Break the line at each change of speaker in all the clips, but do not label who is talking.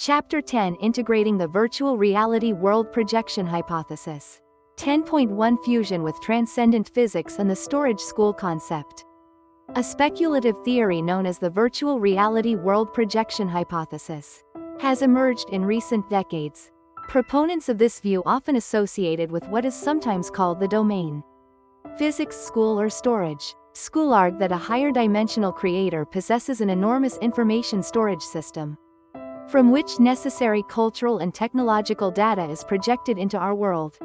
Chapter 10, Integrating the Virtual Reality World Projection Hypothesis. 10.1, Fusion with Transcendent Physics and the Storage School Concept. A speculative theory known as the Virtual Reality World Projection Hypothesis has emerged in recent decades. Proponents of this view often associated with what is sometimes called the domain. Physics school or storage school argue that a higher dimensional creator possesses an enormous information storage system, from which necessary cultural and technological data is projected into our world.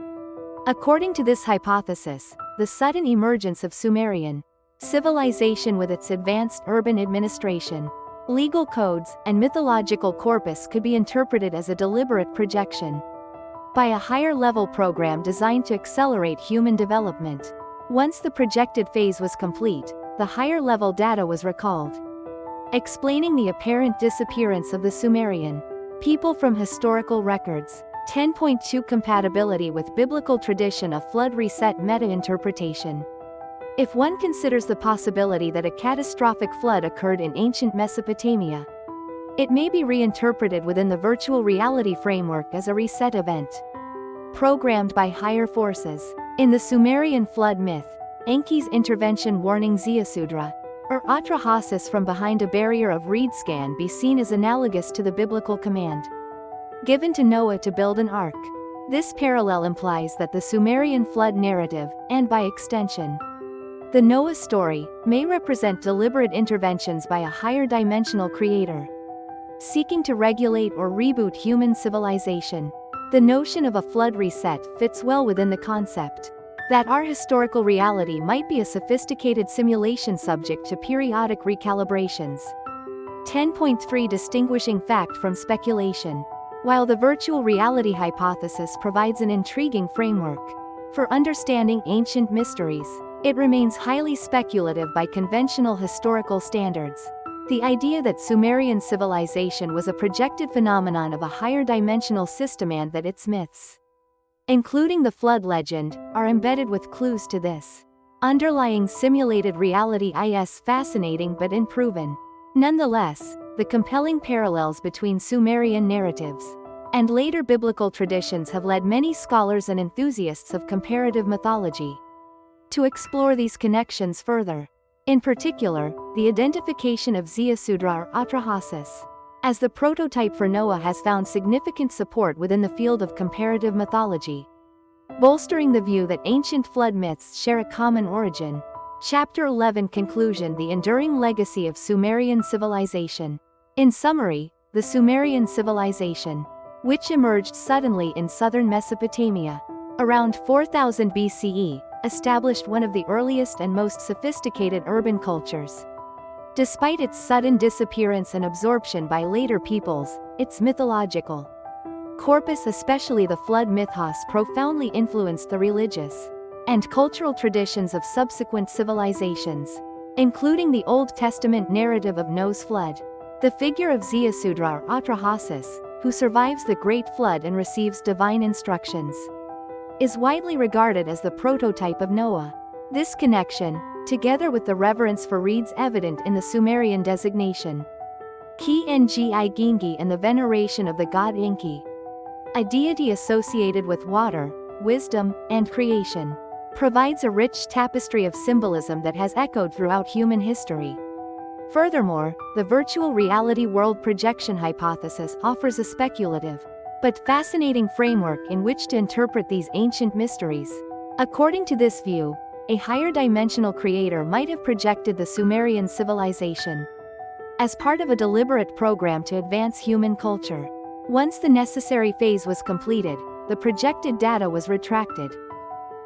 According to this hypothesis, the sudden emergence of Sumerian civilization with its advanced urban administration, legal codes, and mythological corpus could be interpreted as a deliberate projection by a higher-level program designed to accelerate human development. Once the projected phase was complete, the higher-level data was recalled, explaining the apparent disappearance of the Sumerian people from historical records. 10.2, Compatibility with biblical tradition of flood reset meta-interpretation. If one considers the possibility that a catastrophic flood occurred in ancient Mesopotamia, it may be reinterpreted within the virtual reality framework as a reset event, programmed by higher forces. In the Sumerian flood myth, Enki's intervention warning Ziusudra, or Atrahasis from behind a barrier of reeds, can be seen as analogous to the biblical command given to Noah to build an ark. This parallel implies that the Sumerian flood narrative, and by extension, the Noah story, may represent deliberate interventions by a higher dimensional creator seeking to regulate or reboot human civilization. The notion of a flood reset fits well within the concept that our historical reality might be a sophisticated simulation subject to periodic recalibrations. 10.3, Distinguishing fact from speculation. While the virtual reality hypothesis provides an intriguing framework for understanding ancient mysteries, it remains highly speculative by conventional historical standards. The idea that Sumerian civilization was a projected phenomenon of a higher dimensional system and that its myths, including the flood legend, are embedded with clues to this underlying simulated reality is fascinating but unproven. Nonetheless, the compelling parallels between Sumerian narratives and later biblical traditions have led many scholars and enthusiasts of comparative mythology to explore these connections further. In particular, the identification of Ziusudra or Atrahasis as the prototype for Noah has found significant support within the field of comparative mythology, bolstering the view that ancient flood myths share a common origin. Chapter 11, Conclusion, The enduring legacy of Sumerian civilization. In summary, the Sumerian civilization, which emerged suddenly in southern Mesopotamia around 4000 BCE, established one of the earliest and most sophisticated urban cultures. Despite its sudden disappearance and absorption by later peoples, its mythological corpus, especially the flood mythos, profoundly influenced the religious and cultural traditions of subsequent civilizations, including the Old Testament narrative of Noah's flood. The figure of Ziusudra or Atrahasis, who survives the Great Flood and receives divine instructions, is widely regarded as the prototype of Noah. This connection, together with the reverence for reeds evident in the Sumerian designation Ki Ngi Gingi and the veneration of the god Enki, a deity associated with water, wisdom, and creation, provides a rich tapestry of symbolism that has echoed throughout human history. Furthermore, the virtual reality world projection hypothesis offers a speculative but fascinating framework in which to interpret these ancient mysteries. According to this view, a higher dimensional creator might have projected the Sumerian civilization as part of a deliberate program to advance human culture. Once the necessary phase was completed, the projected data was retracted,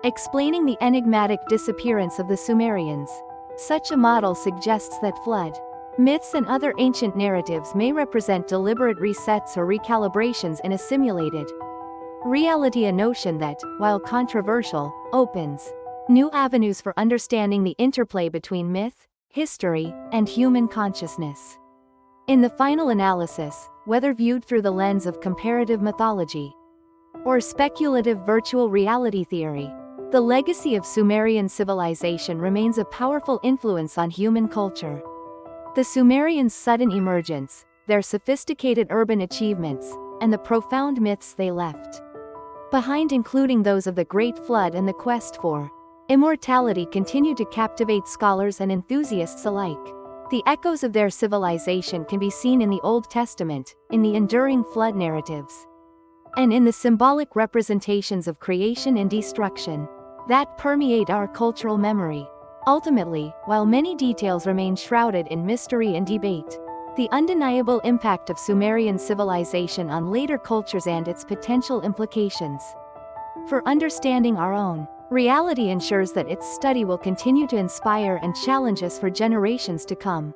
explaining the enigmatic disappearance of the Sumerians. Such a model suggests that flood myths and other ancient narratives may represent deliberate resets or recalibrations in a simulated reality, a notion that, while controversial, opens new avenues for understanding the interplay between myth, history, and human consciousness. In the final analysis, whether viewed through the lens of comparative mythology or speculative virtual reality theory, the legacy of Sumerian civilization remains a powerful influence on human culture. The Sumerians' sudden emergence, their sophisticated urban achievements, and the profound myths they left behind, including those of the Great Flood and the quest for immortality, continue to captivate scholars and enthusiasts alike. The echoes of their civilization can be seen in the Old Testament, in the enduring flood narratives, and in the symbolic representations of creation and destruction that permeate our cultural memory. Ultimately, while many details remain shrouded in mystery and debate, the undeniable impact of Sumerian civilization on later cultures and its potential implications for understanding our own reality ensures that its study will continue to inspire and challenge us for generations to come.